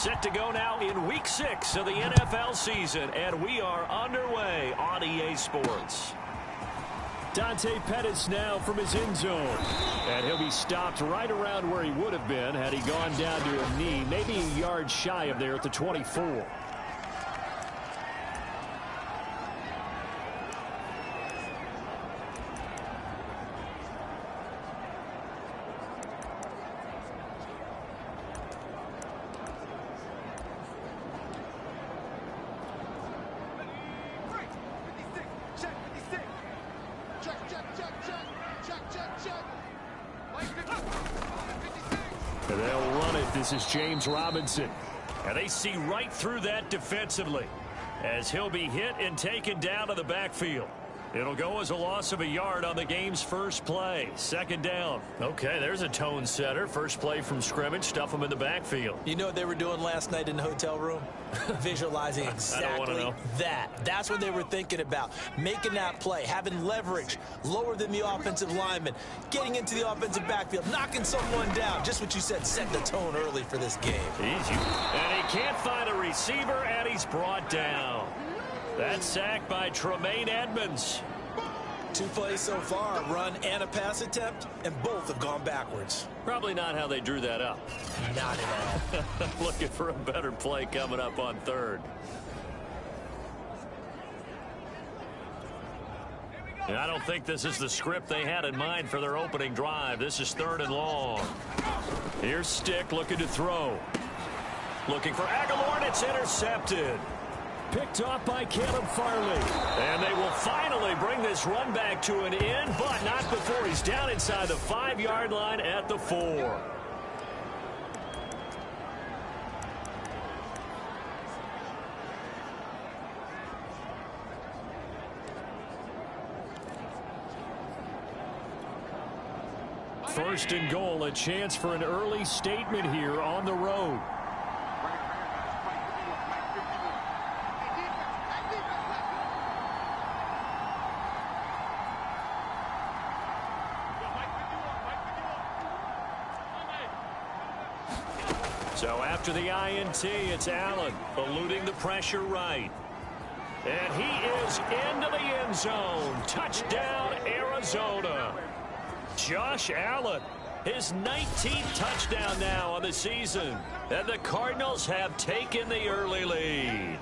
Set to go now in Week 6 of the NFL season, and we are underway on EA Sports. Dante Pettis now from his end zone. And he'll be stopped right around where he would have been had he gone down to a knee, maybe a yard shy of there at the 24. And they'll run it. This is James Robinson. And they see right through that defensively as he'll be hit and taken down to the backfield. It'll go as a loss of a yard on the game's first play. Second down. Okay, there's a tone setter. First play from scrimmage. Stuff them in the backfield. You know what they were doing last night in the hotel room? Visualizing exactly that. That's what they were thinking about. Making that play, having leverage, lower than the offensive lineman, getting into the offensive backfield, knocking someone down. Just what you said, set the tone early for this game. Easy. And he can't find a receiver, and he's brought down. That's sacked by Tremaine Edmonds. 2 plays so far, a run and a pass attempt, and both have gone backwards. Probably not how they drew that up. Not at all. Looking for a better play coming up on third. And I don't think this is the script they had in mind for their opening drive. This is 3rd and long. Here's Stick looking to throw. Looking for Aguilar, and it's intercepted. Picked off by Caleb Farley. And they will finally bring this run back to an end, but not before he's down inside the 5-yard line at the 4. First and goal, a chance for an early statement here on the road. So after the INT, it's Allen eluding the pressure right. And he is into the end zone. Touchdown, Arizona. Josh Allen, his 19th touchdown now on the season. And the Cardinals have taken the early lead.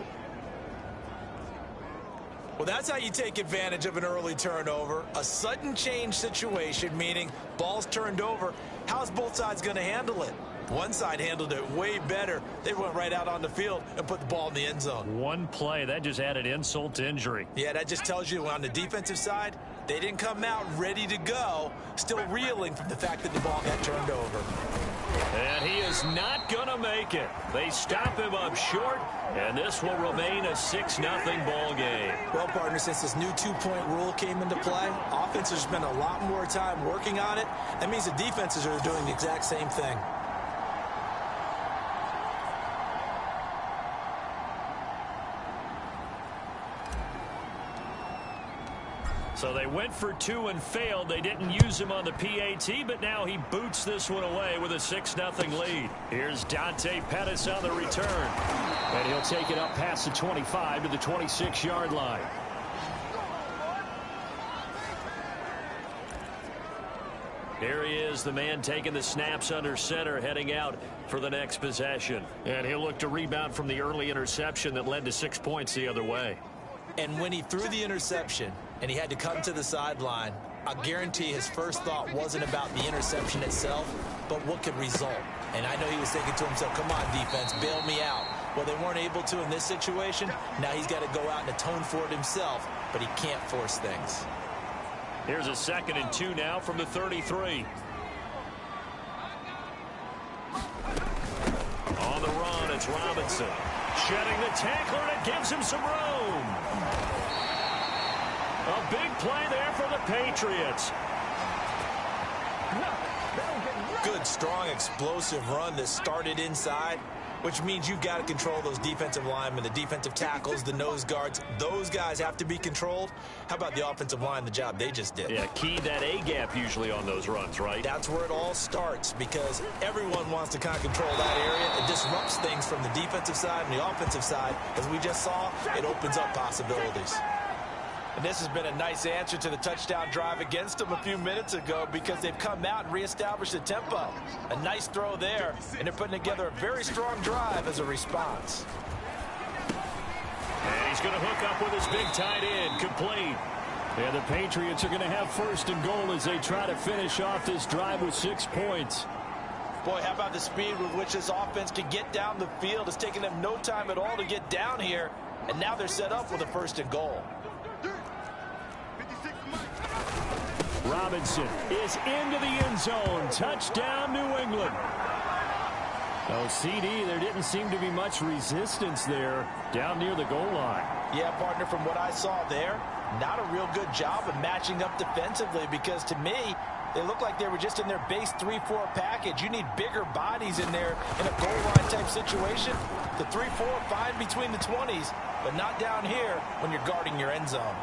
Well, that's how you take advantage of an early turnover. A sudden change situation, meaning ball's turned over. How's both sides going to handle it? One side handled it way better. They went right out on the field and put the ball in the end zone. One play, that just added insult to injury. Yeah, that just tells you on the defensive side, they didn't come out ready to go, still reeling from the fact that the ball got turned over. And he is not going to make it. They stop him up short, and this will remain a 6-0 ball game. Well, partner, since this new 2-point rule came into play, offenses spend a lot more time working on it. That means the defenses are doing the exact same thing. So they went for 2 and failed. They didn't use him on the PAT, but now he boots this one away with a 6-0 lead. Here's Dante Pettis on the return. And he'll take it up past the 25 to the 26-yard line. Here he is, the man taking the snaps under center, heading out for the next possession. And he'll look to rebound from the early interception that led to 6 points the other way. And when he threw the interception and he had to come to the sideline, I guarantee his first thought wasn't about the interception itself, but what could result. And I know he was thinking to himself, come on, defense, bail me out. Well, they weren't able to in this situation. Now he's got to go out and atone for it himself, but he can't force things. Here's a 2nd and 2 now from the 33. On the run, it's Robinson. Shedding the tackler, and it gives him some room. A big play there for the Patriots. Good, strong, explosive run that started inside. which means you've got to control those defensive linemen, the defensive tackles, the nose guards. Those guys have to be controlled. How about the offensive line, the job they just did? Yeah, key that A-gap usually on those runs, right? That's where it all starts, because everyone wants to kind of control that area. It disrupts things from the defensive side and the offensive side. As we just saw, it opens up possibilities. And this has been a nice answer to the touchdown drive against them a few minutes ago, because they've come out and reestablished the tempo. A nice throw there, and they're putting together a very strong drive as a response. And he's going to hook up with his big tight end, complete. And the Patriots are going to have first and goal as they try to finish off this drive with 6 points. Boy, how about the speed with which this offense can get down the field? It's taken them no time at all to get down here, and now they're set up with a first and goal. Robinson is into the end zone. Touchdown, New England. Oh, CD, there didn't seem to be much resistance there down near the goal line. Yeah, partner, from what I saw there, not a real good job of matching up defensively, because to me, they look like they were just in their base 3-4 package. You need bigger bodies in there in a goal line type situation. The 3-4 fine between the 20s, but not down here when you're guarding your end zone.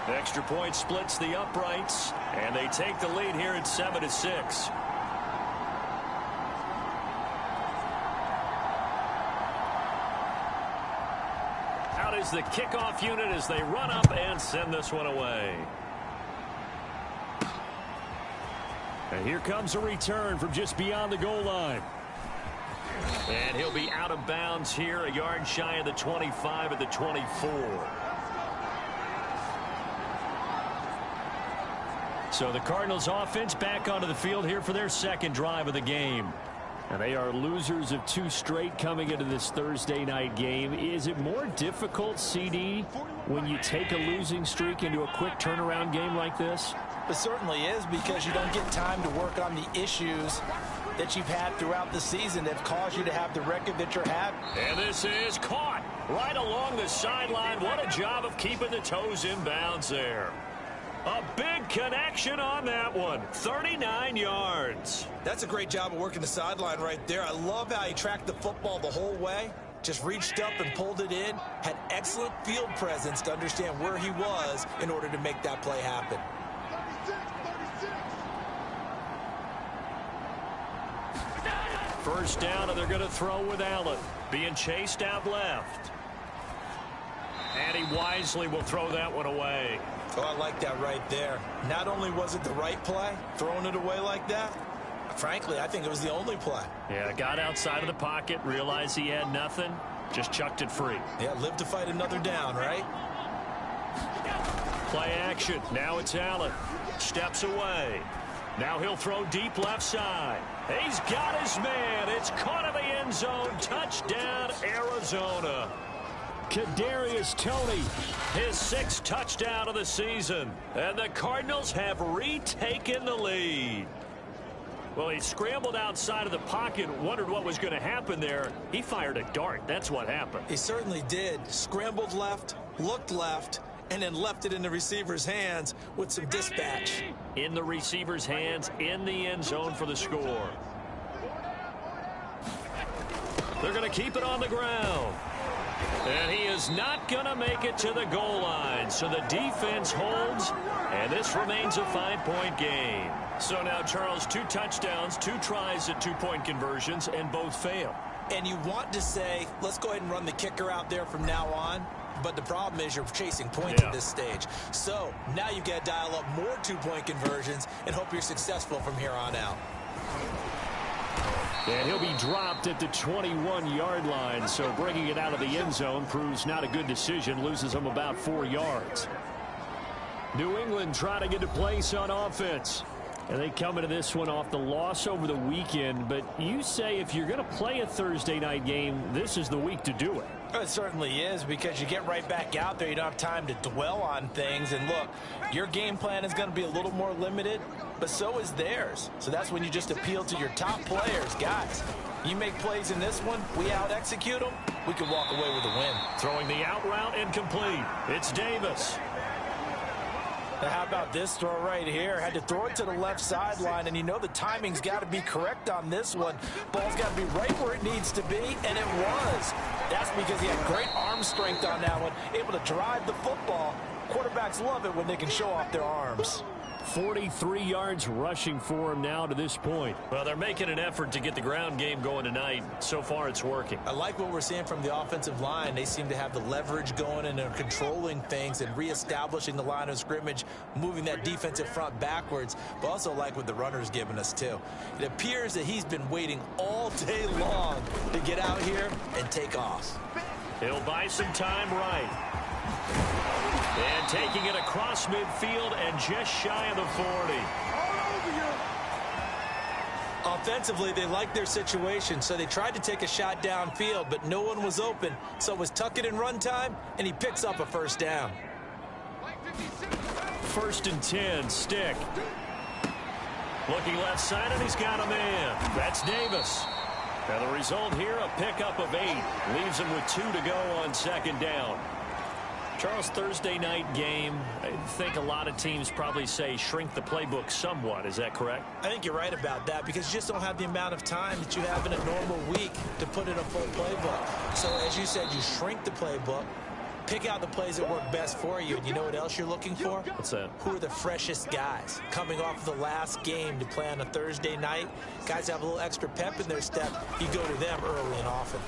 Extra point splits the uprights, and they take the lead here at 7-6. Out is the kickoff unit as they run up and send this one away. And here comes a return from just beyond the goal line. And he'll be out of bounds here, a yard shy of the 25 at the 24. So the Cardinals offense back onto the field here for their second drive of the game. And they are losers of 2 straight coming into this Thursday night game. Is it more difficult, CD, when you take a losing streak into a quick turnaround game like this? It certainly is, because you don't get time to work on the issues that you've had throughout the season that have caused you to have the record that you're having. And this is caught right along the sideline. What a job of keeping the toes in bounds there. A big connection on that one. 39 yards. That's a great job of working the sideline right there. I love how he tracked the football the whole way. Just reached up and pulled it in. Had excellent field presence to understand where he was in order to make that play happen. First down, and they're going to throw with Allen. Being chased out left. And he wisely will throw that one away. Oh, I like that right there. Not only was it the right play, throwing it away like that, frankly, I think it was the only play. Yeah, got outside of the pocket, realized he had nothing, just chucked it free. Yeah, live to fight another down, right? Play action. Now it's Allen. Steps away. Now he'll throw deep left side. He's got his man. It's caught in the end zone. Touchdown, Arizona. Kadarius Toney, his 6th touchdown of the season. And the Cardinals have retaken the lead. Well, he scrambled outside of the pocket, wondered what was going to happen there. He fired a dart. That's what happened. He certainly did. Scrambled left, looked left, and then left it in the receiver's hands with some dispatch. In the receiver's hands, in the end zone for the score. They're going to keep it on the ground. And he is not going to make it to the goal line. So the defense holds, and this remains a 5-point game. So now, Charles, 2 touchdowns, 2 tries at 2-point conversions, and both fail. And you want to say, let's go ahead and run the kicker out there from now on. But the problem is you're chasing points at this stage. So now you've got to dial up more 2-point conversions and hope you're successful from here on out. And he'll be dropped at the 21-yard line. So bringing it out of the end zone proves not a good decision. Loses him about 4 yards. New England trying to get a place on offense. And they come into this one off the loss over the weekend. But you say if you're going to play a Thursday night game, this is the week to do it. It certainly is, because you get right back out there. You don't have time to dwell on things. And look, your game plan is going to be a little more limited, but so is theirs. So that's when you just appeal to your top players. Guys, you make plays in this one, we out-execute them, we can walk away with a win. Throwing the out route incomplete. It's Davis. Now how about this throw right here? Had to throw it to the left sideline, and you know the timing's got to be correct on this one. Ball's got to be right where it needs to be, and it was. That's because he had great arm strength on that one, able to drive the football. Quarterbacks love it when they can show off their arms. 43 yards rushing for him now to this point. Well, they're making an effort to get the ground game going tonight. So far, it's working. I like what we're seeing from the offensive line. They seem to have the leverage going, and they're controlling things and reestablishing the line of scrimmage, moving that defensive front backwards, but also like what the runner's giving us, too. It appears that he's been waiting all day long to get out here and take off. He'll buy some time right. And taking it across midfield and just shy of the 40. Offensively, they like their situation, so they tried to take a shot downfield, but no one was open. So it was tuck it and run time, and he picks up a first down. 1st and 10, Stick. Looking left side, and he's got a man. That's Davis. And the result here, a pickup of 8. Leaves him with 2 to go on 2nd down. Charles, Thursday night game, I think a lot of teams probably say shrink the playbook somewhat. Is that correct? I think you're right about that because you just don't have the amount of time that you have in a normal week to put in a full playbook. So as you said, you shrink the playbook, pick out the plays that work best for you, and you know what else you're looking for? What's that? Who are the freshest guys coming off the last game to play on a Thursday night? Guys have a little extra pep in their step. You go to them early and often.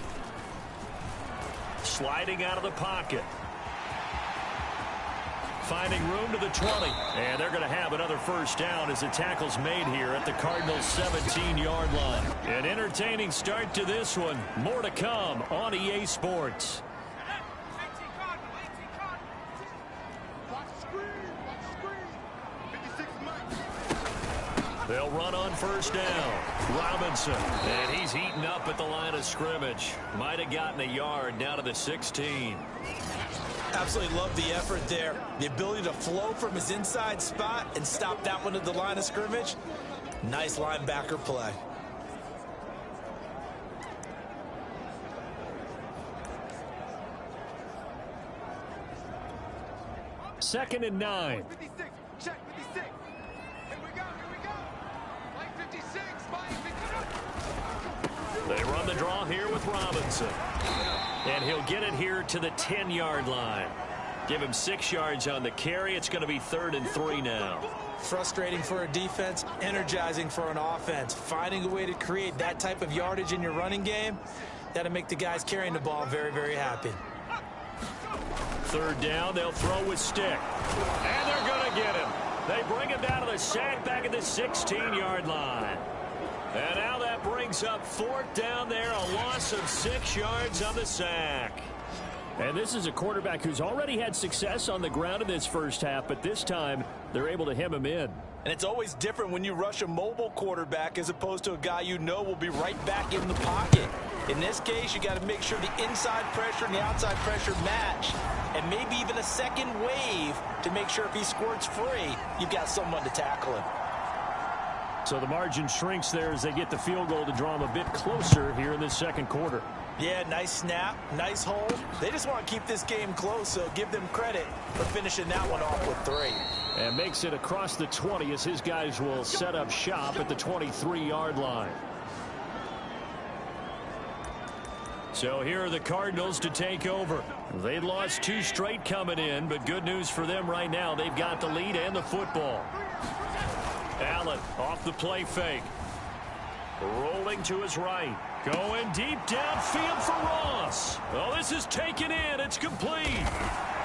Sliding out of the pocket. Finding room to the 20. And they're going to have another first down as the tackle's made here at the Cardinals' 17-yard line. An entertaining start to this one. More to come on EA Sports. They'll run on first down. Robinson. And he's heating up at the line of scrimmage. Might have gotten a yard down to the 16. Absolutely love the effort there. The ability to flow from his inside spot and stop that one at the line of scrimmage. Nice linebacker play. Second and 9. 56. Check 56. Here we go. Line 56. They run the draw here with Robinson. And he'll get it here to the 10-yard line. Give him 6 yards on the carry. It's going to be 3rd and 3 now. Frustrating for a defense, energizing for an offense. Finding a way to create that type of yardage in your running game, that'll make the guys carrying the ball very, very happy. 3rd down, they'll throw with Stick. And they're going to get him. They bring him down to the sack back at the 16-yard line. And now that brings up 4th down there, a loss of 6 yards on the sack. And this is a quarterback who's already had success on the ground in this first half, but this time they're able to hem him in. And it's always different when you rush a mobile quarterback as opposed to a guy you know will be right back in the pocket. In this case, you got to make sure the inside pressure and the outside pressure match, and maybe even a second wave to make sure if he squirts free, you've got someone to tackle him. So the margin shrinks there as they get the field goal to draw them a bit closer here in this second quarter. Yeah, nice snap, nice hold. They just want to keep this game close, so give them credit for finishing that one off with 3. And makes it across the 20 as his guys will set up shop at the 23-yard line. So here are the Cardinals to take over. They'd lost 2 straight coming in, but good news for them right now. They've got the lead and the football. Allen off the play fake. Rolling to his right. Going deep downfield for Ross. Oh, this is taken in. It's complete.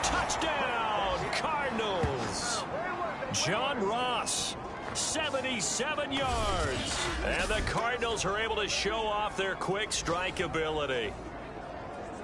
Touchdown, Cardinals. John Ross, 77 yards. And the Cardinals are able to show off their quick strike ability.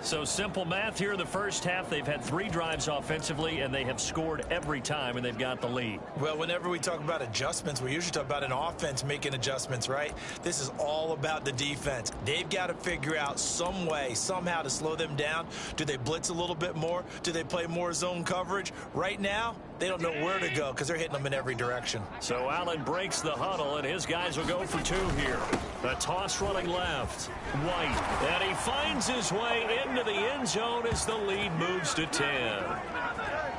So simple math here in the first half. They've had 3 drives offensively, and they have scored every time, and they've got the lead. Well, whenever we talk about adjustments, we usually talk about an offense making adjustments, right? This is all about the defense. They've got to figure out some way, somehow to slow them down. Do they blitz a little bit more? Do they play more zone coverage? Right now, they don't know where to go because they're hitting them in every direction. So Allen breaks the huddle, and his guys will go for 2 here. The toss running left. White. And he finds his way into the end zone as the lead moves to 10.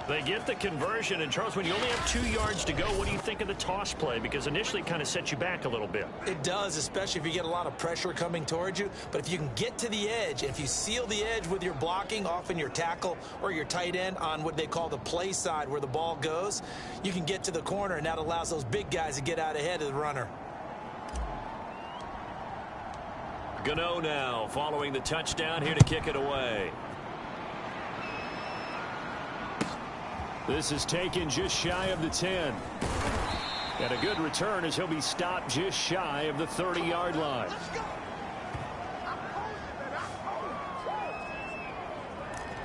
They get the conversion, and Charles, when you only have 2 yards to go, what do you think of the toss play? Because initially it kind of sets you back a little bit. It does, especially if you get a lot of pressure coming towards you. But if you can get to the edge, if you seal the edge with your blocking, often your tackle or your tight end on what they call the play side where the ball goes, you can get to the corner, and that allows those big guys to get out ahead of the runner. Gano now following the touchdown here to kick it away. This is taken just shy of the 10. And a good return as he'll be stopped just shy of the 30-yard line.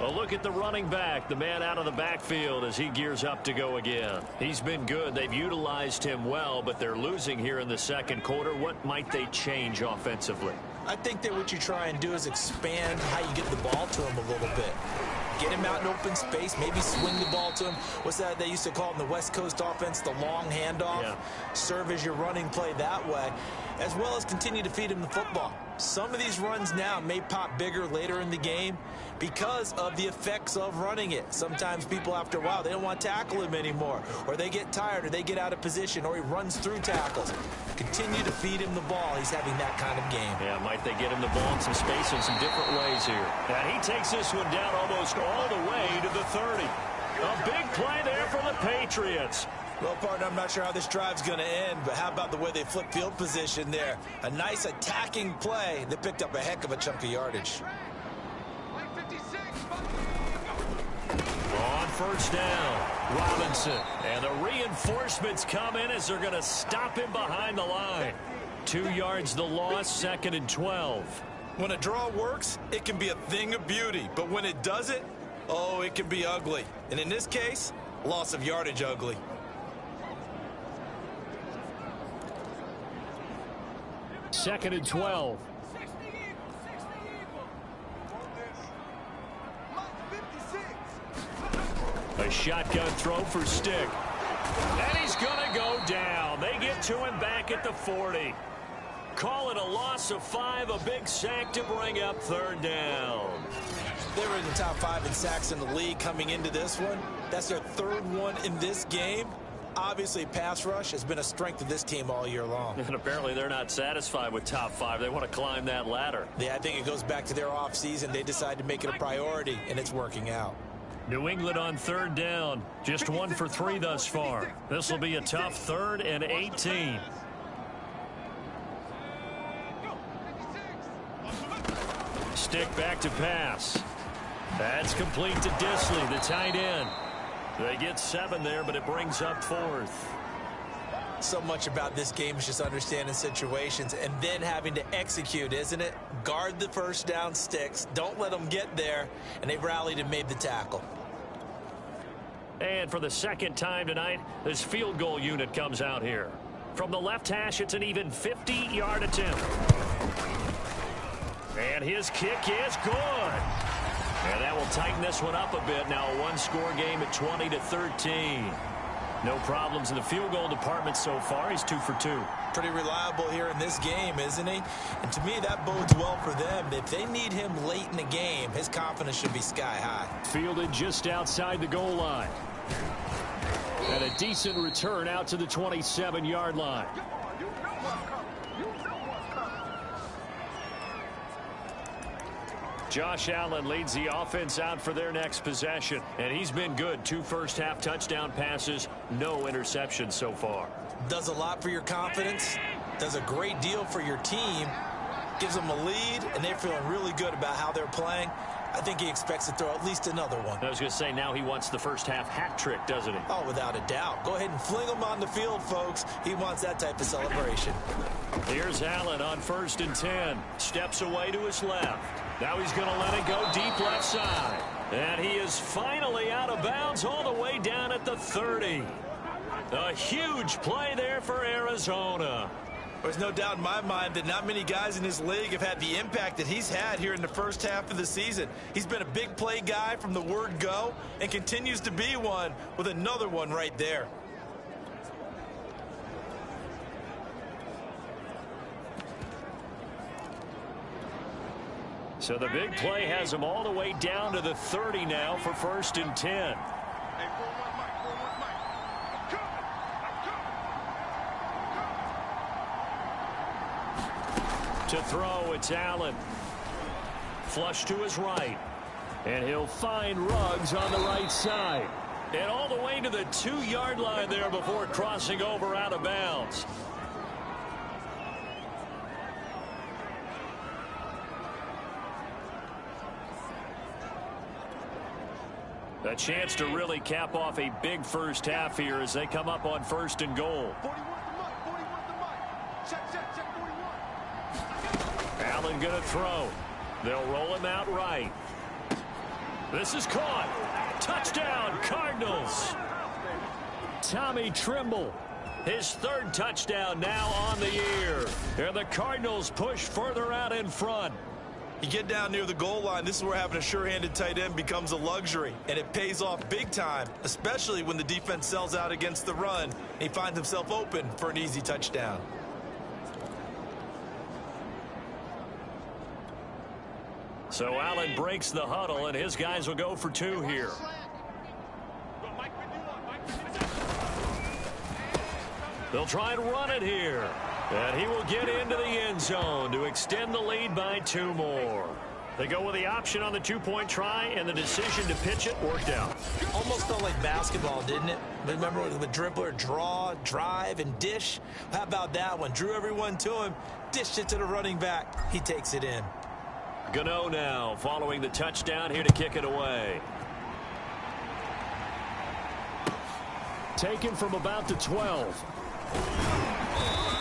A look at the running back, the man out of the backfield as he gears up to go again. He's been good. They've utilized him well, but they're losing here in the second quarter. What might they change offensively? I think that what you try and do is expand how you get the ball to him a little bit. Get him out in open space, maybe swing the ball to him. What's that they used to call in the West Coast offense, the long handoff? Yeah. Serve as your running play that way, as well as continue to feed him the football. Some of these runs now may pop bigger later in the game because of the effects of running it. Sometimes people, after a while, they don't want to tackle him anymore, or they get tired, or they get out of position, or he runs through tackles. Continue to feed him the ball. He's having that kind of game. Yeah, might they get him the ball in some space in some different ways here. And he takes this one down almost all the way to the 30. A big play there for the Patriots. Well, partner, I'm not sure how this drive's going to end, but how about the way they flip field position there? A nice attacking play. They picked up a heck of a chunk of yardage. On first down, Robinson. And the reinforcements come in as they're going to stop him behind the line. 2 yards the loss, 2nd and 12. When a draw works, it can be a thing of beauty. But when it doesn't, oh, it can be ugly. And in this case, loss of yardage ugly. Second and 12. A shotgun throw for Stick. And he's going to go down. They get to him back at the 40. Call it a loss of 5, a big sack to bring up 3rd down. They were in the top 5 in sacks in the league coming into this one. That's their 3rd one in this game. Obviously, pass rush has been a strength of this team all year long. And apparently they're not satisfied with top 5. They want to climb that ladder. Yeah, I think it goes back to their offseason. They decided to make it a priority, and it's working out. New England on 3rd down. Just 1 for 3 thus far. This will be a tough 3rd and 18. Stick back to pass. That's complete to Disley, the tight end. They get 7 there, but it brings up 4th. So much about this game is just understanding situations and then having to execute, isn't it? Guard the first down sticks. Don't let them get there. And they rallied and made the tackle. And for the 2nd time tonight, this field goal unit comes out here. From the left hash, it's an even 50-yard attempt. And his kick is good. And that will tighten this one up a bit. Now a 1-score game at 20-13. No problems in the field goal department so far. He's 2 for 2. Pretty reliable here in this game, isn't he? And to me, that bodes well for them. If they need him late in the game, his confidence should be sky high. Fielded just outside the goal line. And a decent return out to the 27-yard line. Josh Allen leads the offense out for their next possession. And he's been good. 2 first-half touchdown passes, no interceptions so far. Does a lot for your confidence. Does a great deal for your team. Gives them a lead, and they're feeling really good about how they're playing. I think he expects to throw at least another one. I was going to say, now he wants the first-half hat trick, doesn't he? Oh, without a doubt. Go ahead and fling him on the field, folks. He wants that type of celebration. Here's Allen on 1st and 10. Steps away to his left. Now he's going to let it go deep left side. And he is finally out of bounds all the way down at the 30. A huge play there for Arizona. There's no doubt in my mind that not many guys in this league have had the impact that he's had here in the first half of the season. He's been a big play guy from the word go and continues to be one with another one right there. So the big play has him all the way down to the 30 now for 1st and 10. Hey, 4-1 Mike, 4-1 Mike. I'm coming. I'm coming. To throw, it's Allen. Flush to his right. And he'll find Ruggs on the right side. And all the way to the 2-yard line there before crossing over out of bounds. A chance to really cap off a big first half here as they come up on 1st and goal. 41 to Mike, 41 to Mike. Check, 41. Allen going to throw. They'll roll him out right. This is caught. Touchdown, Cardinals. Tommy Trimble, his 3rd touchdown now on the year. And the Cardinals push further out in front. You get down near the goal line, this is where having a sure-handed tight end becomes a luxury, and it pays off big time, especially when the defense sells out against the run. He finds himself open for an easy touchdown. So Allen breaks the huddle, and his guys will go for 2 here. They'll try and run it here. And he will get into the end zone to extend the lead by 2 more. They go with the option on the 2-point try, and the decision to pitch it worked out. Almost felt like basketball, didn't it? Remember with dribbler, draw, drive, and dish? How about that one? Drew everyone to him, dished it to the running back. He takes it in. Gano now following the touchdown here to kick it away. Taken from about the 12.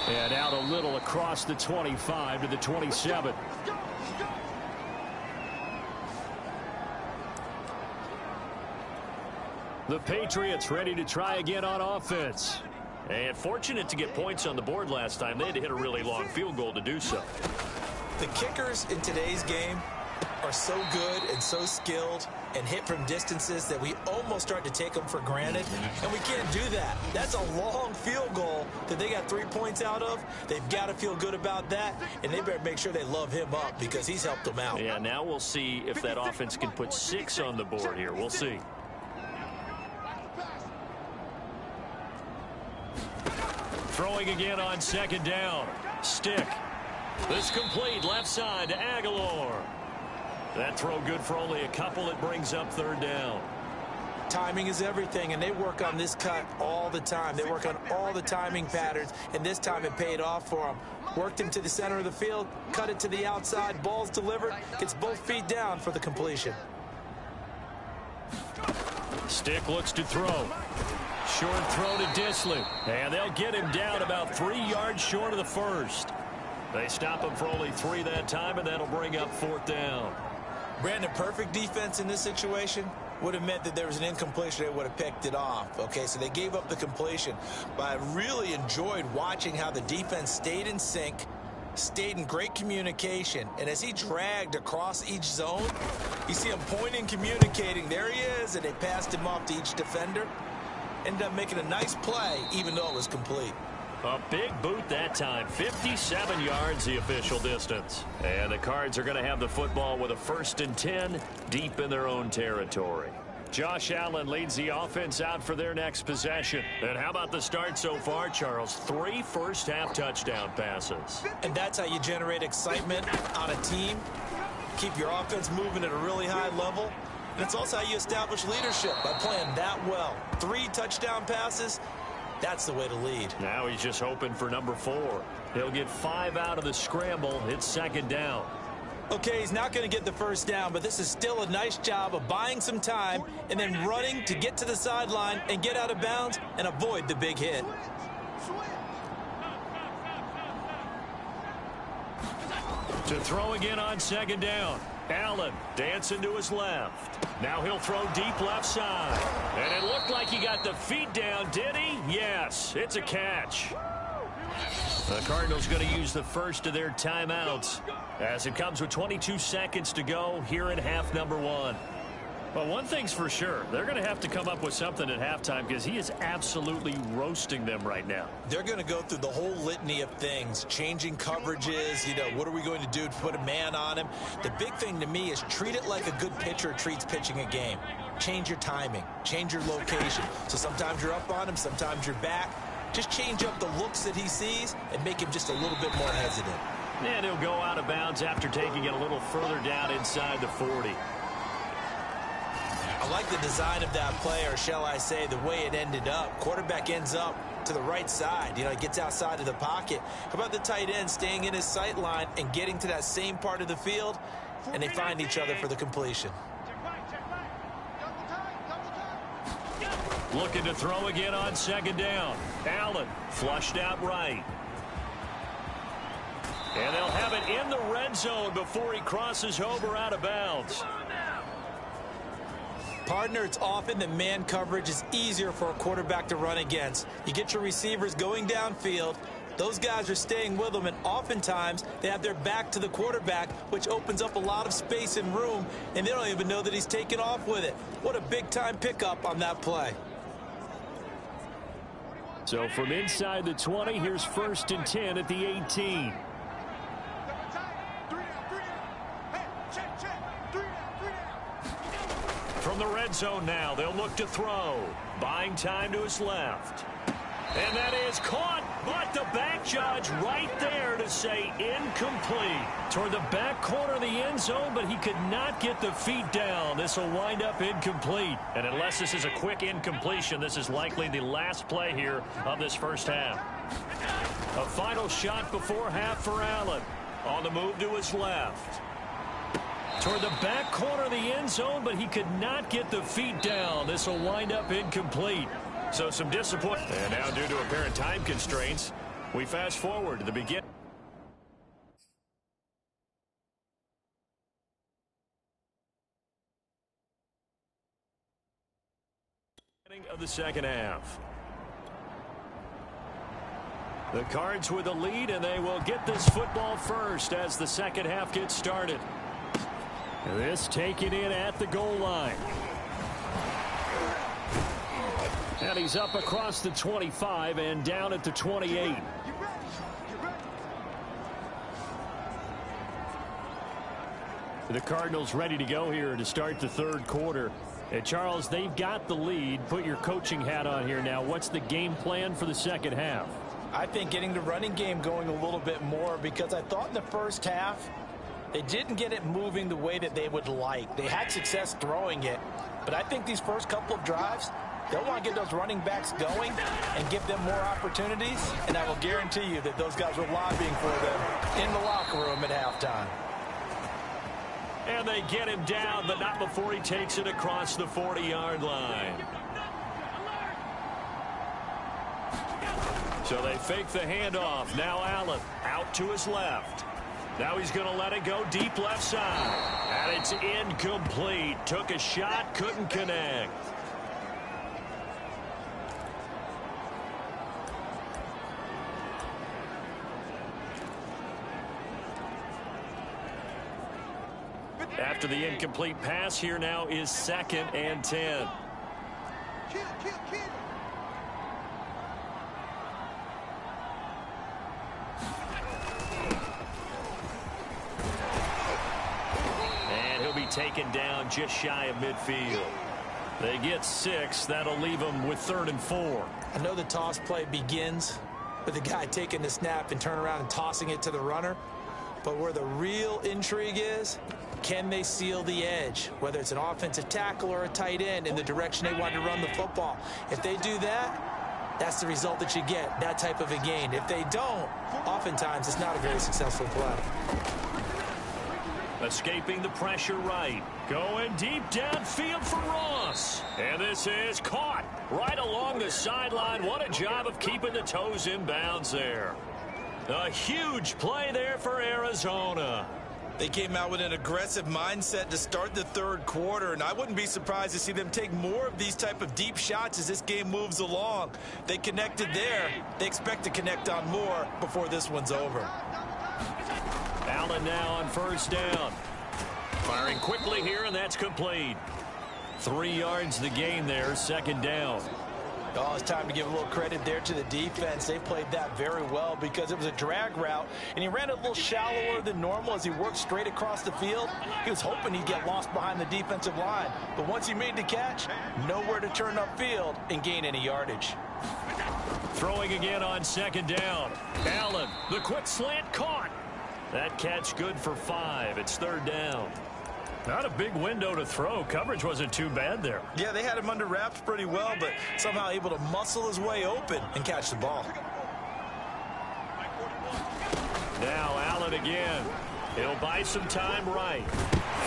And out a little across the 25 to the 27. The Patriots ready to try again on offense. And fortunate to get points on the board last time. They had to hit a really long field goal to do so. The kickers in today's game are so good and so skilled and hit from distances that we almost start to take them for granted, and we can't do that. That's a long field goal that they got 3 points out of. They've got to feel good about that, and they better make sure they love him up because he's helped them out. Yeah, now we'll see if that offense can put 6 on the board here. We'll see. Throwing again on 2nd down. Stick. This complete left side to Aguilar. That throw good for only a couple. It brings up 3rd down. Timing is everything, and they work on this cut all the time. They work on all the timing patterns, and this time it paid off for them. Worked him to the center of the field, cut it to the outside, ball's delivered, gets both feet down for the completion. Stick looks to throw. Short throw to Disley, and they'll get him down about 3 yards short of the 1st. They stop him for only 3 that time, and that'll bring up 4th down. Brandon, perfect defense in this situation would have meant that there was an incompletion. They would have picked it off. Okay, so they gave up the completion. But I really enjoyed watching how the defense stayed in sync, stayed in great communication. And as he dragged across each zone, you see him pointing, communicating. There he is, and they passed him off to each defender. Ended up making a nice play, even though it was complete. A big boot that time. 57 yards the official distance. And the Cards are going to have the football with a 1st and 10 deep in their own territory. Josh Allen leads the offense out for their next possession. And how about the start so far, Charles? 3 first-half touchdown passes. And that's how you generate excitement on a team. Keep your offense moving at a really high level. And it's also how you establish leadership, by playing that well. 3 touchdown passes. That's the way to lead. Now he's just hoping for number 4. He'll get 5 out of the scramble. It's 2nd down. Okay, he's not going to get the 1st down, but this is still a nice job of buying some time and then running to get to the sideline and get out of bounds and avoid the big hit. To throw again on 2nd down. Allen dancing to his left. Now he'll throw deep left side. And it looked like he got the feet down, did he? Yes, it's a catch. The Cardinals going to use the first of their timeouts as it comes with 22 seconds to go here in half number 1. Well, one thing's for sure. They're going to have to come up with something at halftime because he is absolutely roasting them right now. They're going to go through the whole litany of things, changing coverages, what are we going to do to put a man on him? The big thing to me is treat it like a good pitcher treats pitching a game. Change your timing, change your location. So sometimes you're up on him, sometimes you're back. Just change up the looks that he sees and make him just a little bit more hesitant. And he'll go out of bounds after taking it a little further down inside the 40. I like the design of that play, or shall I say the way it ended up. Quarterback ends up to the right side. He gets outside of the pocket. How about the tight end staying in his sight line and getting to that same part of the field, and they find each other for the completion. Looking to throw again on second down. Allen flushed out right. And they'll have it in the red zone before he crosses over out of bounds. Partner, it's often that man coverage is easier for a quarterback to run against. You get your receivers going downfield. Those guys are staying with them, and oftentimes they have their back to the quarterback, which opens up a lot of space and room, and they don't even know that he's taken off with it. What a big-time pickup on that play. So from inside the 20, here's 1st and 10 at the 18. From the red zone now, they'll look to throw. Buying time to his left. And that is caught, but the back judge right there to say incomplete. Toward the back corner of the end zone, but he could not get the feet down. This will wind up incomplete. And unless this is a quick incompletion, this is likely the last play here of this first half. A final shot before half for Allen. On the move to his left. Toward the back corner of the end zone, but he could not get the feet down. This will wind up incomplete. So some disappointment. And now due to apparent time constraints, we fast forward to the beginning of the second half. The Cards with the lead, and they will get this football first as the second half gets started. This taken in at the goal line. And he's up across the 25 and down at the 28. The Cardinals ready to go here to start the third quarter. And Charles, they've got the lead. Put your coaching hat on here now. What's the game plan for the second half? I think getting the running game going a little bit more, because I thought in the first half they didn't get it moving the way that they would like. They had success throwing it, but I think these first couple of drives, they'll want to get those running backs going and give them more opportunities, and I will guarantee you that those guys were lobbying for them in the locker room at halftime. And they get him down, but not before he takes it across the 40-yard line. So they fake the handoff. Now Allen out to his left. Now he's going to let it go deep left side. And it's incomplete. Took a shot, couldn't connect. After the incomplete pass, here now is 2nd and 10. Taken down just shy of midfield. They get 6. That'll leave them with 3rd and 4. I know the toss play begins with the guy taking the snap and turn around and tossing it to the runner. But where the real intrigue is, can they seal the edge? Whether it's an offensive tackle or a tight end in the direction they want to run the football. If they do that, that's the result that you get, that type of a gain. If they don't, oftentimes it's not a very successful play. Escaping the pressure right. Going deep downfield for Ross. And this is caught right along the sideline. What a job of keeping the toes in bounds there. A huge play there for Arizona. They came out with an aggressive mindset to start the third quarter, and I wouldn't be surprised to see them take more of these type of deep shots as this game moves along. They connected there. They expect to connect on more before this one's over. Allen now on 1st down. Firing quickly here, and that's complete. 3 yards the gain there, second down. Oh, it's time to give a little credit there to the defense. They played that very well because it was a drag route, and he ran a little shallower than normal as he worked straight across the field. He was hoping he'd get lost behind the defensive line, but once he made the catch, nowhere to turn upfield and gain any yardage. Throwing again on second down. Allen, the quick slant caught. That catch good for 5. It's third down. Not a big window to throw. Coverage wasn't too bad there. Yeah, they had him under wraps pretty well, but somehow able to muscle his way open and catch the ball. Now Allen again. He'll buy some time right.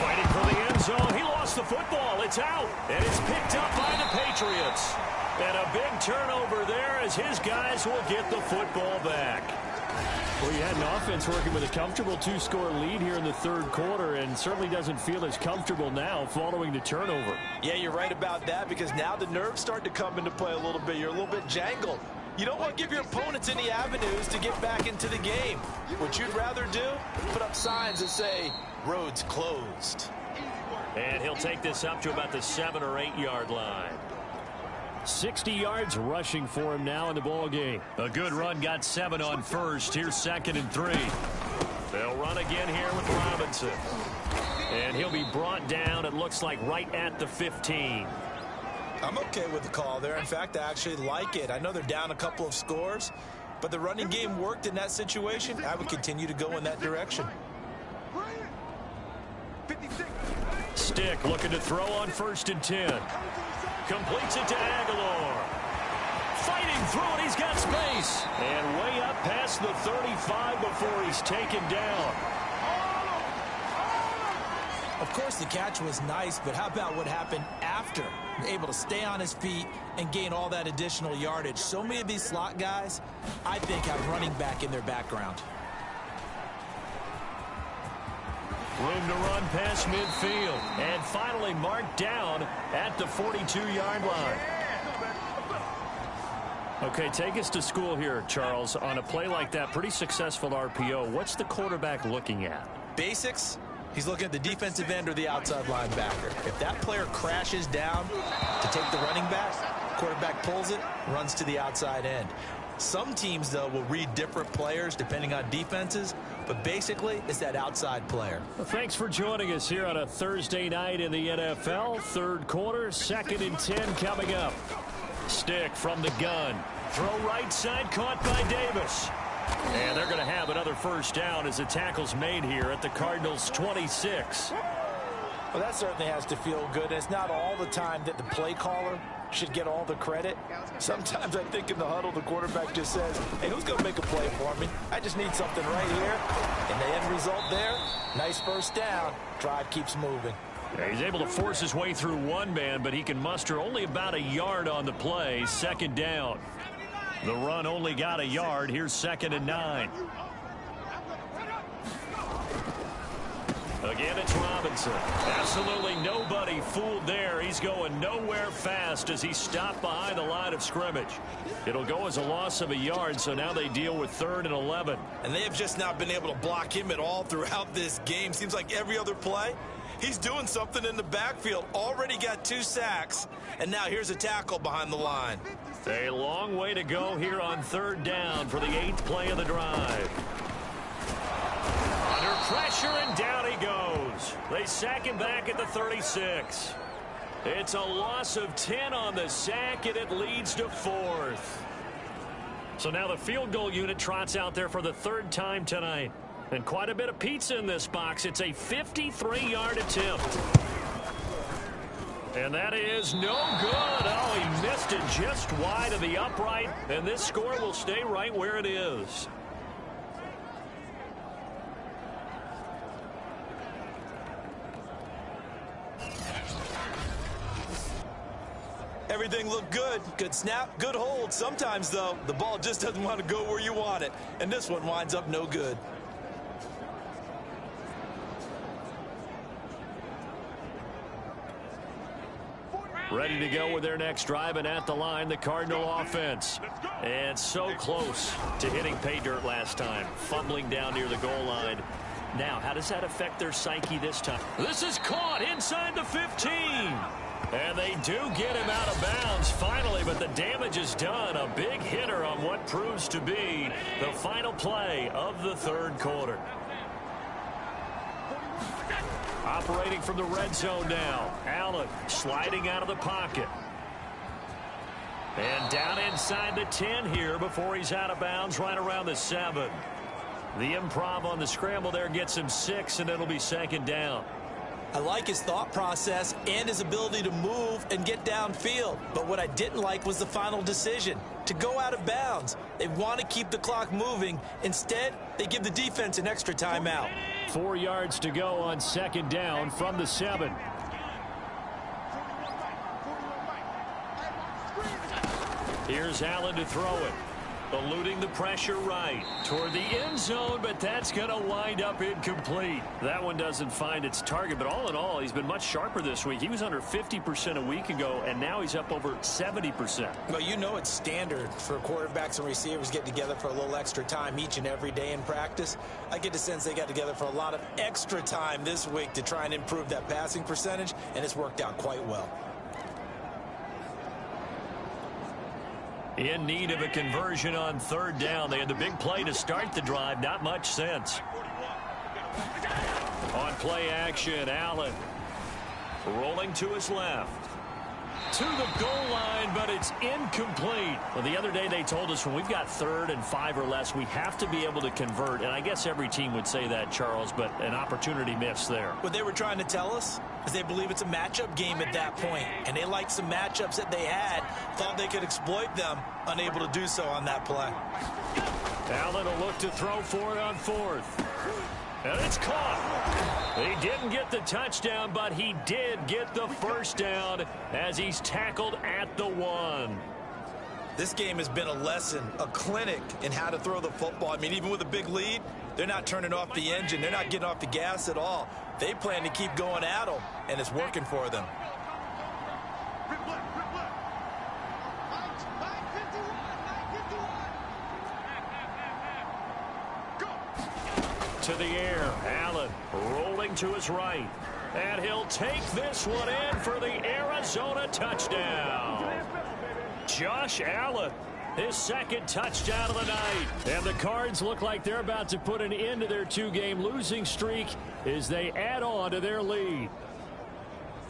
Fighting for the end zone. He lost the football. It's out. And it's picked up by the Patriots. And a big turnover there as his guys will get the football back. Well, you had an offense working with a comfortable 2-score lead here in the third quarter and certainly doesn't feel as comfortable now following the turnover. Yeah, you're right about that because now the nerves start to come into play a little bit. You're a little bit jangled. You don't want to give your opponents any avenues to get back into the game. What you'd rather do, put up signs that say, roads closed. And he'll take this up to about the 7 or 8 yard line. 60 yards rushing for him now in the ball game. A good run got 7 on first. Here's 2nd and 3. They'll run again here with Robinson. And he'll be brought down, it looks like, right at the 15. I'm okay with the call there. In fact, I actually like it. I know they're down a couple of scores, but the running game worked in that situation. I would continue to go in that direction. Stick looking to throw on 1st and 10. Completes it to Aguilar. Fighting through it, he's got space. And way up past the 35 before he's taken down. Of course, the catch was nice, but how about what happened after? Able to stay on his feet and gain all that additional yardage. So many of these slot guys, I think, have running back in their background. Room to run past midfield. And finally marked down at the 42-yard line. Okay, take us to school here, Charles. On a play like that, pretty successful RPO. What's the quarterback looking at? Basics. He's looking at the defensive end or the outside linebacker. If that player crashes down to take the running back, quarterback pulls it, runs to the outside end. Some teams, though, will read different players depending on defenses, but basically it's that outside player. Well, thanks for joining us here on a Thursday night in the NFL. Third quarter, 2nd and 10 coming up. Stick from the gun. Throw right side, caught by Davis. And they're going to have another first down as the tackle's made here at the Cardinals' 26. Well, that certainly has to feel good. It's not all the time that the play caller should get all the credit. Sometimes I think in the huddle, the quarterback just says, hey, who's going to make a play for me? I just need something right here. And the end result there, nice first down. Drive keeps moving. Yeah, he's able to force his way through one man, but he can muster only about a yard on the play. 2nd down. The run only got a yard. Here's 2nd and 9. Again, it's Robinson. Absolutely nobody fooled there. He's going nowhere fast as he stopped behind the line of scrimmage. It'll go as a loss of a yard, so now they deal with 3rd and 11. And they have just not been able to block him at all throughout this game. Seems like every other play, he's doing something in the backfield. Already got 2 sacks, and now here's a tackle behind the line. A long way to go here on 3rd down for the 8th play of the drive. Under pressure, and down he goes. They sack him back at the 36. It's a loss of 10 on the sack, and it leads to 4th. So now the field goal unit trots out there for the 3rd time tonight. And quite a bit of pizza in this box. It's a 53-yard attempt. And that is no good. Oh, he missed it just wide of the upright. And this score will stay right where it is. Everything looked good. Good snap, good hold. Sometimes, though, the ball just doesn't want to go where you want it. And this one winds up no good. Ready to go with their next drive, and at the line, the Cardinal offense. And so close to hitting pay dirt last time, fumbling down near the goal line. Now, how does that affect their psyche this time? This is caught inside the 15. And do get him out of bounds finally, but the damage is done. A big hitter on what proves to be the final play of the third quarter. Operating from the red zone now. Allen sliding out of the pocket. And down inside the 10 here before he's out of bounds right around the 7. The improv on the scramble there gets him 6, and it'll be second down. I like his thought process and his ability to move and get downfield. But what I didn't like was the final decision, to go out of bounds. They want to keep the clock moving. Instead, they give the defense an extra timeout. 4 yards to go on second down from the 7. Here's Allen to throw it. Eluding the pressure right toward the end zone, but that's going to wind up incomplete. That one doesn't find its target, but all in all, he's been much sharper this week. He was under 50% a week ago, and now he's up over 70%. Well, you know it's standard for quarterbacks and receivers getting together for a little extra time each and every day in practice. I get the sense they got together for a lot of extra time this week to try and improve that passing percentage, and it's worked out quite well. In need of a conversion on third down. They had the big play to start the drive. Not much sense. On play action, Allen rolling to his left. To the goal line, but it's incomplete. Well, the other day they told us when we've got 3rd and 5 or less, we have to be able to convert. And I guess every team would say that, Charles, but an opportunity missed there. What they were trying to tell us is they believe it's a matchup game at that point, and they liked some matchups that they had, thought they could exploit them, unable to do so on that play. Allen will look to throw for it on 4th. And it's caught. He didn't get the touchdown, but he did get the first down as he's tackled at the 1. This game has been a lesson, a clinic in how to throw the football. I mean, even with a big lead, they're not turning off the engine. They're not getting off the gas at all. They plan to keep going at them, and it's working for them. To the air, Allen rolling to his right. And he'll take this one in for the Arizona touchdown. Josh Allen, his second touchdown of the night. And the Cards look like they're about to put an end to their 2-game losing streak as they add on to their lead.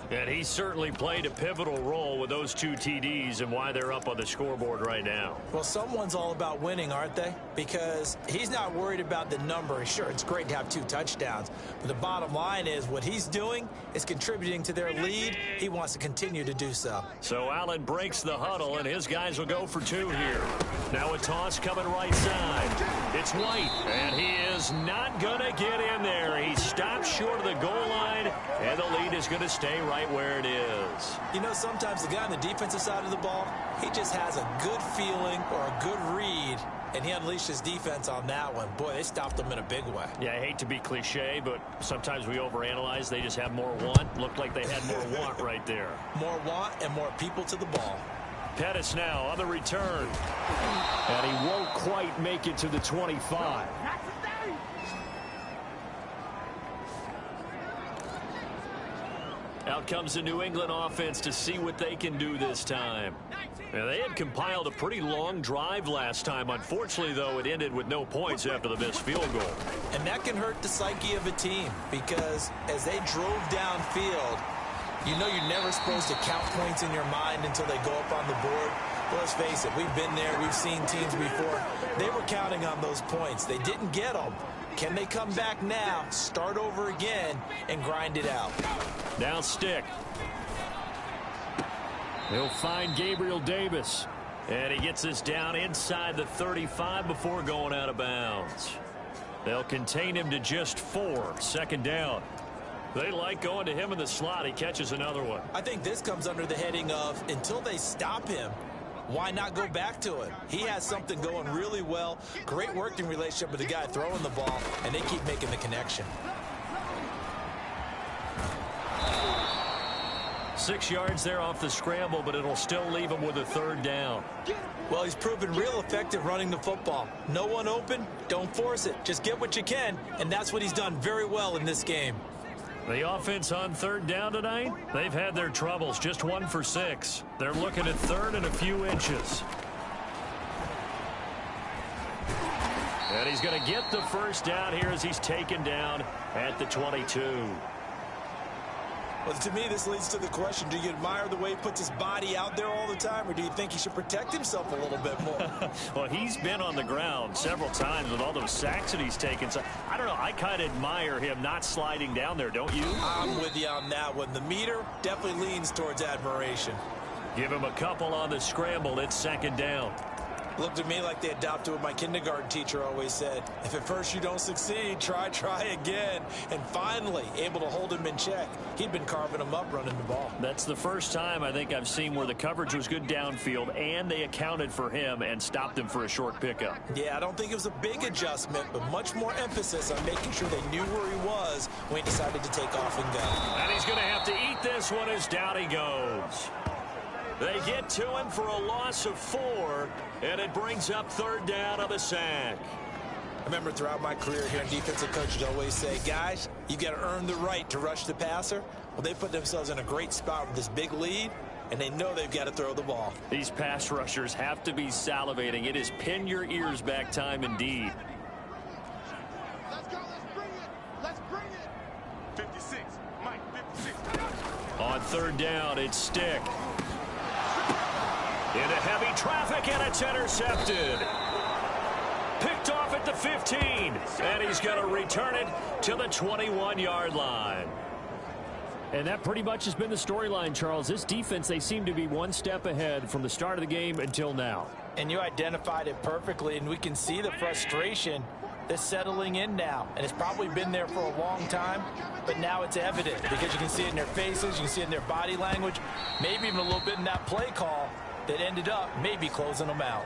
And he certainly played a pivotal role with those 2 TDs and why they're up on the scoreboard right now. Well, someone's all about winning, aren't they? Because he's not worried about the number. Sure, it's great to have 2 touchdowns, but the bottom line is what he's doing is contributing to their lead. He wants to continue to do so. So Allen breaks the huddle, and his guys will go for 2 here. Now a toss coming right side. It's White, and he is not going to get in there. He stops short of the goal line, and the lead is going to stay right where it is. You know, sometimes the guy on the defensive side of the ball, he just has a good feeling or a good read, and he unleashed his defense on that one. Boy, they stopped him in a big way. Yeah, I hate to be cliche, but sometimes we overanalyze. They just have more want. Looked like they had more want right there. More want and more people to the ball. Pettis now on the return. And he won't quite make it to the 25. Out comes the New England offense to see what they can do this time. Now, they had compiled a pretty long drive last time. Unfortunately, though, it ended with no points after the missed field goal. And that can hurt the psyche of a team because as they drove downfield, you know you're never supposed to count points in your mind until they go up on the board. Well, let's face it, we've been there, we've seen teams before. They were counting on those points. They didn't get them. Can they come back now, start over again, and grind it out? Now Stick. He'll find Gabriel Davis. And he gets this down inside the 35 before going out of bounds. They'll contain him to just 4. Second down. They like going to him in the slot. He catches another one. I think this comes under the heading of until they stop him, why not go back to it? He has something going really well. Great working relationship with the guy throwing the ball, and they keep making the connection. 6 yards there off the scramble, but it'll still leave him with a 3rd down. Well, he's proven real effective running the football. No one open, don't force it. Just get what you can, and that's what he's done very well in this game. The offense on third down tonight, they've had their troubles, just 1 for 6. They're looking at third and a few inches. And he's going to get the first down here as he's taken down at the 22. Well, to me, this leads to the question, do you admire the way he puts his body out there all the time, or do you think he should protect himself a little bit more? Well, he's been on the ground several times with all those sacks that he's taken. So, I don't know, I kind of admire him not sliding down there, don't you? I'm with you on that one. The meter definitely leans towards admiration. Give him a couple on the scramble. It's second down. Looked to me like they adopted what my kindergarten teacher always said. If at first you don't succeed, try again. And finally, able to hold him in check. He'd been carving him up running the ball. That's the first time I think I've seen where the coverage was good downfield and they accounted for him and stopped him for a short pickup. Yeah, I don't think it was a big adjustment, but much more emphasis on making sure they knew where he was when he decided to take off and go. And he's going to have to eat this one as down he goes. They get to him for a loss of 4, and it brings up third down on the sack. I remember throughout my career here, defensive coaches always say, guys, you got to earn the right to rush the passer. Well, they put themselves in a great spot with this big lead, and they know they've got to throw the ball. These pass rushers have to be salivating. It is pin your ears back time indeed. Let's go. Let's bring it. Let's bring it. 56. Mike, 56. On third down, it's Stick. Into heavy traffic, and it's intercepted. Picked off at the 15, and he's going to return it to the 21-yard line. And that pretty much has been the storyline, Charles. This defense, they seem to be one step ahead from the start of the game until now. And you identified it perfectly, and we can see the frustration that's settling in now. And it's probably been there for a long time, but now it's evident because you can see it in their faces, you can see it in their body language, maybe even a little bit in that play call that ended up maybe closing them out.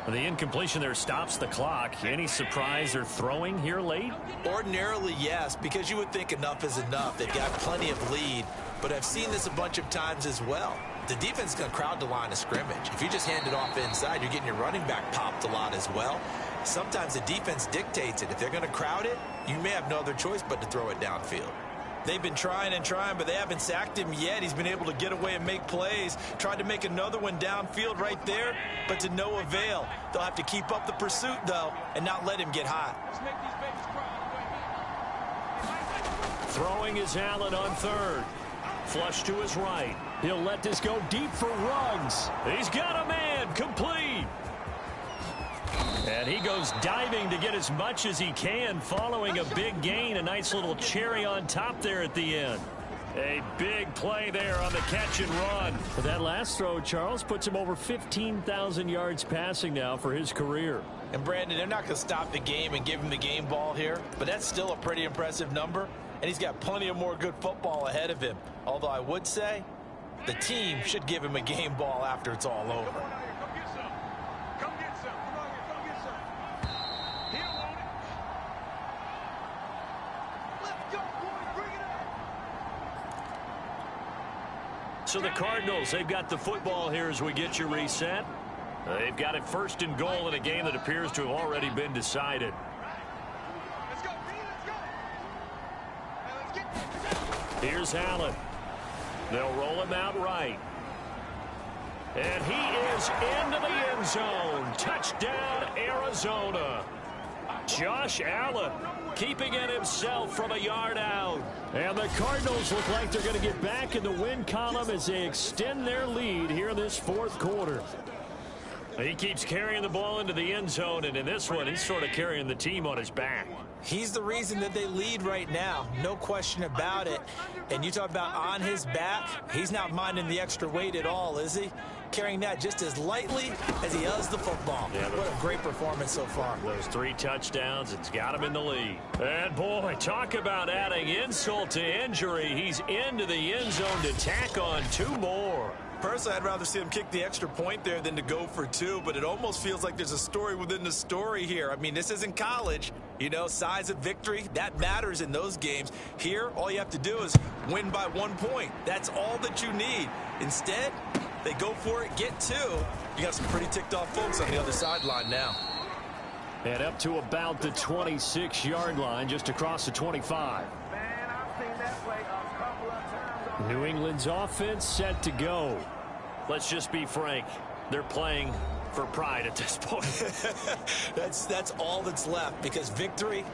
The incompletion there stops the clock. Any surprise they're throwing here late? Ordinarily, yes, because you would think enough is enough. They've got plenty of lead, but I've seen this a bunch of times as well. The defense is going to crowd the line of scrimmage. If you just hand it off inside, you're getting your running back popped a lot as well. Sometimes the defense dictates it. If they're going to crowd it, you may have no other choice but to throw it downfield. They've been trying and trying, but they haven't sacked him yet. He's been able to get away and make plays. Tried to make another one downfield right there, but to no avail. They'll have to keep up the pursuit, though, and not let him get hot. Throwing is Allen on third. Flush to his right. He'll let this go deep for Ruggs. He's got a man. Complete. And he goes diving to get as much as he can following a big gain. A nice little cherry on top there at the end. A big play there on the catch and run. But that last throw, Charles, puts him over 15,000 yards passing now for his career. And, Brandon, they're not going to stop the game and give him the game ball here, but that's still a pretty impressive number, and he's got plenty of more good football ahead of him. Although I would say the team should give him a game ball after it's all over. So the Cardinals, they've got the football here as we get you reset. They've got it first and goal in a game that appears to have already been decided. Let's go. Here's Allen. They'll roll him out right. And he is into the end zone. Touchdown, Arizona. Josh Allen keeping it himself from a yard out. And the Cardinals look like they're going to get back in the win column as they extend their lead here in this fourth quarter. He keeps carrying the ball into the end zone, and in this one, he's sort of carrying the team on his back. He's the reason that they lead right now, no question about it. And you talk about on his back, he's not minding the extra weight at all, is he? Carrying that just as lightly as he does the football. Yeah, what a great performance so far. Those 3 touchdowns, it's got him in the lead. And boy, talk about adding insult to injury. He's into the end zone to tack on 2 more. Personally, I'd rather see him kick the extra point there than to go for 2, but it almost feels like there's a story within the story here. I mean, this isn't college. You know, size of victory, that matters in those games. Here, all you have to do is win by 1 point. That's all that you need. Instead, they go for it, get 2. You got some pretty ticked off folks on the other sideline now. And up to about the 26-yard line, just across the 25. Man, I've seen that play New England's offense set to go. Let's just be frank. They're playing for pride at this point. That's all that's left, because victory,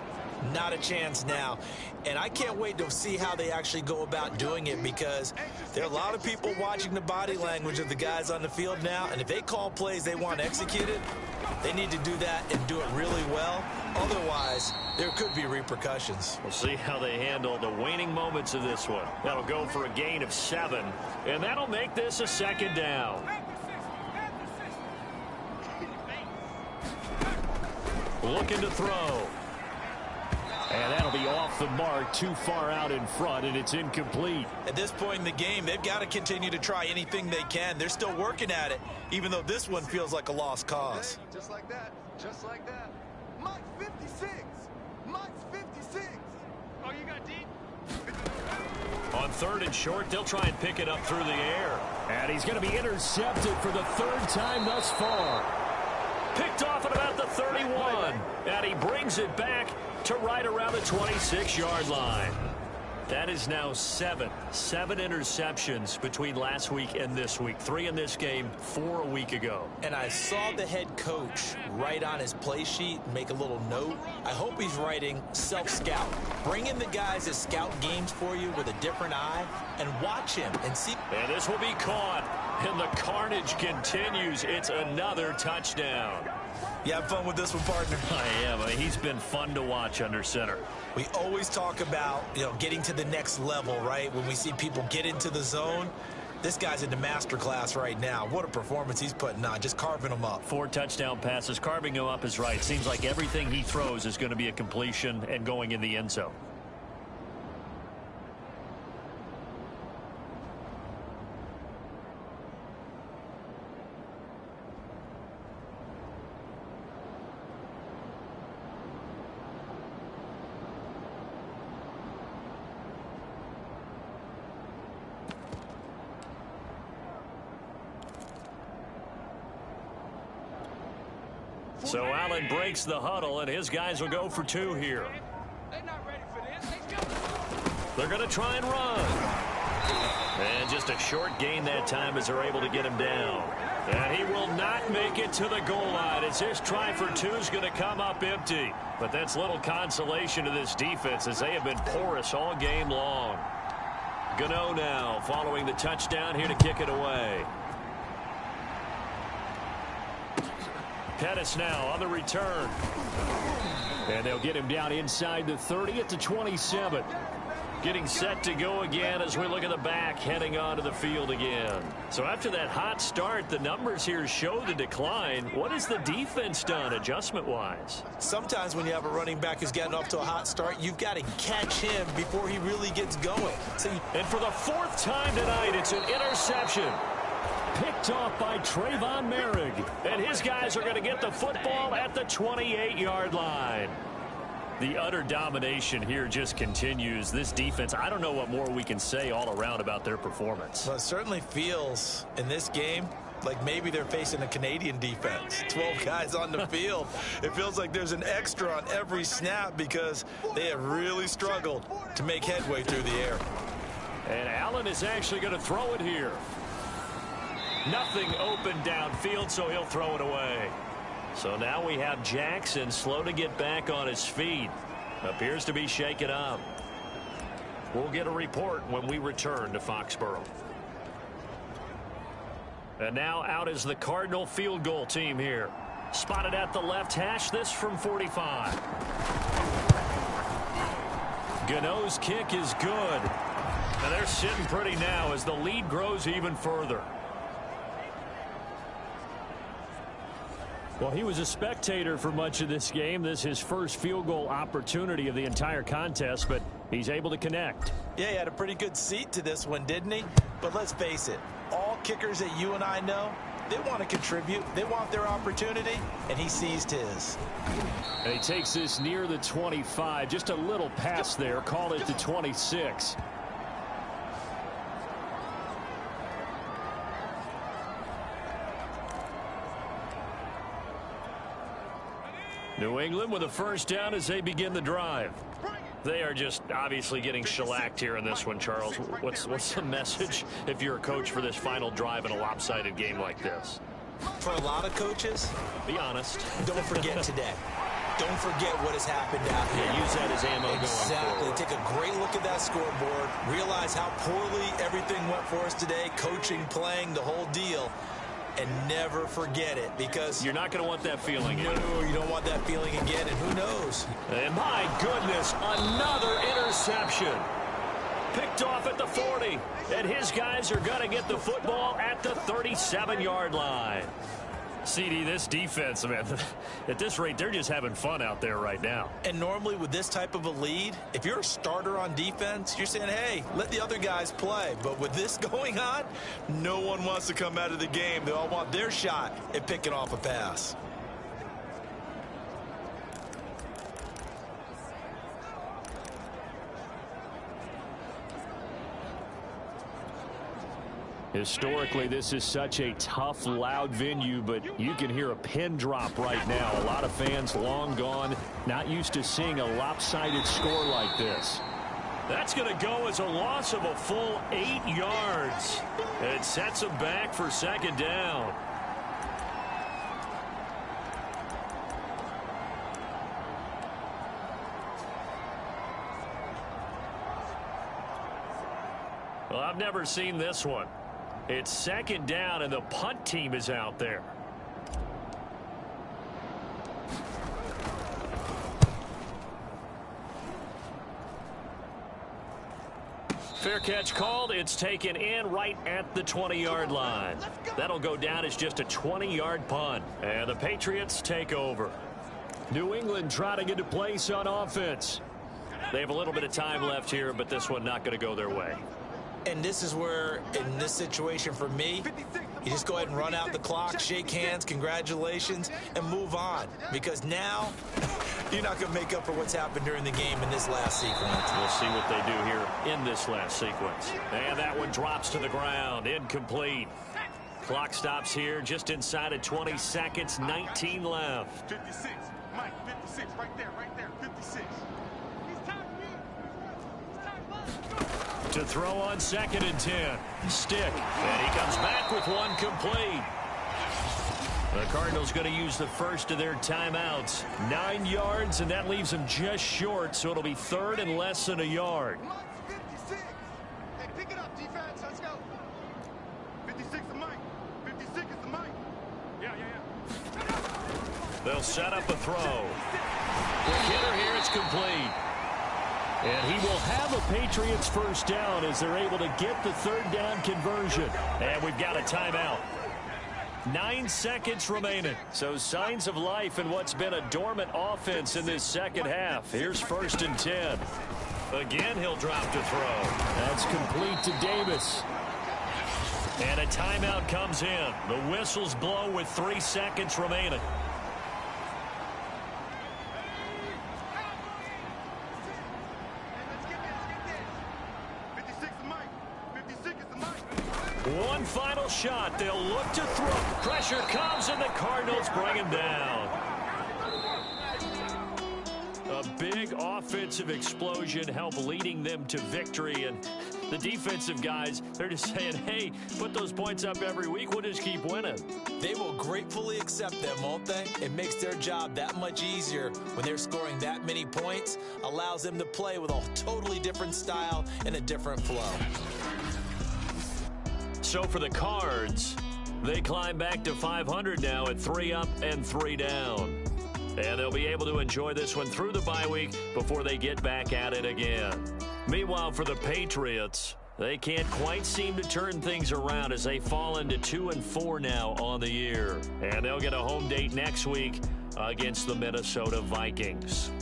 not a chance now. And I can't wait to see how they actually go about doing it, because there are a lot of people watching the body language of the guys on the field now, and if they call plays they want executed, they need to do that and do it really well. Otherwise, there could be repercussions. We'll see how they handle the waning moments of this one. That'll go for a gain of 7, and that'll make this a 2nd down. Looking to throw. And that'll be off the mark, too far out in front, and it's incomplete. At this point in the game, they've got to continue to try anything they can. They're still working at it, even though this one feels like a lost cause. Just like that. Just like that. Mike's 56. Mike's 56. Oh, you got deep? On 3rd and short, they'll try and pick it up through the air. And he's going to be intercepted for the 3rd time thus far. Picked off at about the 31. And he brings it back to right around the 26-yard line. That is now 7 interceptions between last week and this week. 3 in this game, 4 a week ago. And I saw the head coach write on his play sheet, make a little note. I hope he's writing self-scout. Bring in the guys that scout games for you with a different eye and watch him and see. And this will be caught. And the carnage continues. It's another touchdown. You have fun with this one, partner? I am. He's been fun to watch under center. We always talk about, getting to the next level, right? When we see people get into the zone, this guy's in the master class right now. What a performance he's putting on, just carving them up. 4 touchdown passes. Carving him up is right. Seems like everything he throws is going to be a completion and going in the end zone. So Allen breaks the huddle, and his guys will go for 2 here. They're not ready for this. They're going to try and run. And just a short gain that time as they're able to get him down. And he will not make it to the goal line as his try for 2 is going to come up empty. But that's little consolation to this defense as they have been porous all game long. Gano now following the touchdown here to kick it away. Pettis now on the return. And they'll get him down inside the 30 at the 27. Getting set to go again as we look at the back heading onto the field again. So after that hot start, the numbers here show the decline. What has the defense done adjustment-wise? Sometimes when you have a running back who's gotten off to a hot start, you've got to catch him before he really gets going. And for the 4th time tonight, it's an interception. Picked off by Trayvon Merrick. And his guys are going to get the football at the 28-yard line. The utter domination here just continues. This defense, I don't know what more we can say all around about their performance. Well, it certainly feels in this game like maybe they're facing a Canadian defense. 12 guys on the field. It feels like there's an extra on every snap because they have really struggled to make headway through the air. And Allen is actually going to throw it here. Nothing open downfield, so he'll throw it away. So now we have Jackson slow to get back on his feet. Appears to be shaken up. We'll get a report when we return to Foxborough. And now out is the Cardinal field goal team here. Spotted at the left hash, this from 45. Gano's kick is good. And they're sitting pretty now as the lead grows even further. Well, he was a spectator for much of this game. This is his first field goal opportunity of the entire contest, but he's able to connect. Yeah, he had a pretty good seat to this one, didn't he? But let's face it, all kickers that you and I know, they want to contribute. They want their opportunity, and he seized his. And he takes this near the 25. Just a little pass there. Call it the 26. New England with a first down as they begin the drive. Bring it. They are just obviously getting shellacked here in this one, Charles. What's the message if you're a coach for this final drive in a lopsided game like this? For a lot of coaches, be honest. Don't forget today. Don't forget what has happened out here. Yeah, use that as ammo going Exactly. forward. Take a great look at that scoreboard. Realize how poorly everything went for us today. Coaching, playing, the whole deal. And never forget it, because you're not going to want that feeling again. No, you don't want that feeling again, and who knows? And my goodness, another interception. Picked off at the 40, and his guys are going to get the football at the 37-yard line. CD, this defense, man, at this rate, they're just having fun out there right now. And normally with this type of a lead, if you're a starter on defense, you're saying, hey, let the other guys play. But with this going on, no one wants to come out of the game. They all want their shot at picking off a pass. Historically, this is such a tough, loud venue, but you can hear a pin drop right now. A lot of fans long gone, not used to seeing a lopsided score like this. That's going to go as a loss of a full 8 yards. It sets them back for second down. Well, I've never seen this one. It's second down, and the punt team is out there. Fair catch called. It's taken in right at the 20-yard line. That'll go down as just a 20-yard punt. And the Patriots take over. New England trying to get a place on offense. They have a little bit of time left here, but this one not going to go their way. And this is where, in this situation for me, you just go ahead and run out the clock, shake hands, congratulations, and move on. Because now, you're not going to make up for what's happened during the game in this last sequence. We'll see what they do here in this last sequence. And that one drops to the ground, incomplete. Clock stops here just inside of 20 seconds, 19 left. 56, Mike, 56, right there, 56. To throw on 2nd and 10. Stick. And he comes back with one complete. The Cardinals going to use the first of their timeouts. 9 yards, and that leaves them just short, so it'll be 3rd and less than a yard. 56. Hey, pick it up, defense. Let's go. 56 is Mike. 56 is the Mike. Yeah. They'll set up a throw. Quick hitter here. It's complete. And he will have a Patriots first down as they're able to get the 3rd down conversion. And we've got a timeout. 9 seconds remaining. So signs of life in what's been a dormant offense in this second half. Here's 1st and 10. Again, he'll drop to throw. That's complete to Davis. And a timeout comes in. The whistles blow with 3 seconds remaining. One final shot. They'll look to throw. Pressure comes, and the Cardinals bring him down. A big offensive explosion helped leading them to victory. And the defensive guys, they're just saying, hey, put those points up every week. We'll just keep winning. They will gratefully accept them, won't they? It makes their job that much easier when they're scoring that many points. Allows them to play with a totally different style and a different flow. So for the Cards, they climb back to 500 now at 3 up and 3 down. And they'll be able to enjoy this one through the bye week before they get back at it again. Meanwhile, for the Patriots, they can't quite seem to turn things around as they fall into 2-4 now on the year. And they'll get a home date next week against the Minnesota Vikings.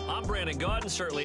I'm Brandon Gaudin, certainly